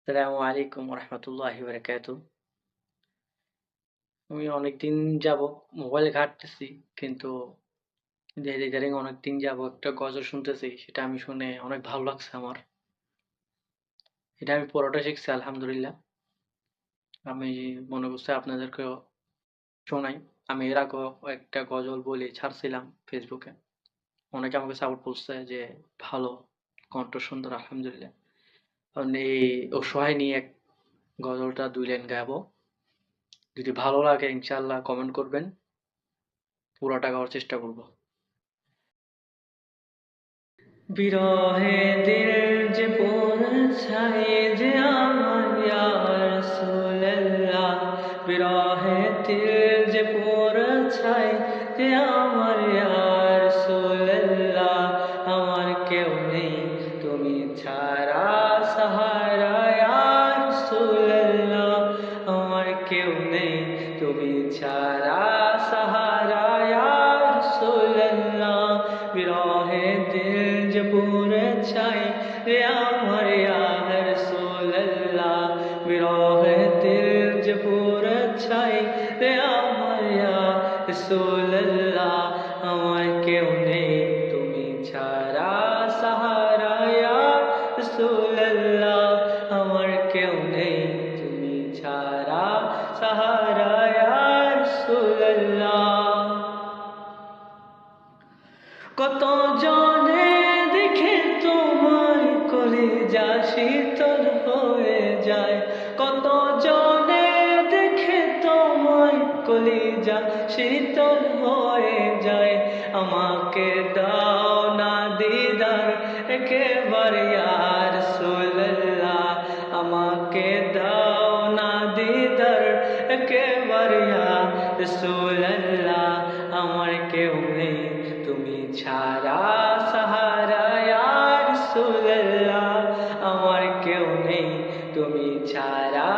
আসসালামু আলাইকুম রহমতুল্লাহি বারাকাতু। আমি অনেকদিন যাবৎ মোবাইল ঘাঁটতেছি, কিন্তু ইদারিং অনেকদিন যাবৎ একটা গজল শুনতেছি। সেটা আমি শুনে অনেক ভালো লাগছে আমার। এটা আমি পড়াটা শিখছি আলহামদুলিল্লাহ। আমি মনে করছি আপনাদেরকেও শোনাই। আমি এর আগেও একটা গজল বলে ছাড়ছিলাম ফেসবুকে। অনেকে আমাকে সাপোর্ট করছে যে ভালো, কণ্ঠ সুন্দর আলহামদুলিল্লাহ। কারণ এই অসহায় নিয়ে এক গজলটা ২ লাইন গাবো। যদি ভালো লাগে ইনশাআল্লাহ কমেন্ট করবেন। পুরাটা গাওয়ার চেষ্টা করব। বিরহে দিল যে পৌঁছায় যে আমার ইয়া রাসূলুল্লাহ, বিরহে দিল যে পৌঁছায় যে আমার ইয়া রাসূলুল্লাহ। আমার কেউ নেই তুমি ছাড়া সাহারা ইয়া রাসূলুল্লাহ, আমার কেউ নেই তুমি ছাড়া সাহারা ইয়া রাসূলুল্লাহ। বিরহে দিল যে পৌঁছায় রে আমার ইয়া রাসূলুল্লাহ, বিরহে দিল যে পৌঁছায় রে আমার ইয়া রাসূলুল্লাহ। আমার কেউ নেই তুমি ছাড়া সাহারা ইয়া রাসূলুল্লাহ, আমার কেউ নেই তুমি ছাড়া সাহারা ইয়া রাসূলুল্লাহ। কত জনে দেখে তোমায় কলিজা শীতল হয়ে যায়, কত জনে দেখে তোমায় কলিজা শীতল হয়ে যায়। আমাকে দাও না দিদার একেবারে ইয়া রাসূলুল্লাহ, আমাকে দাও না দিদার একেবারে ইয়া রাসূলুল্লাহ। আমার কেউ নেই তুমি ছাড়া সাহারা ইয়া রাসূলুল্লাহ, আমার কেউ নেই তুমি ছাড়া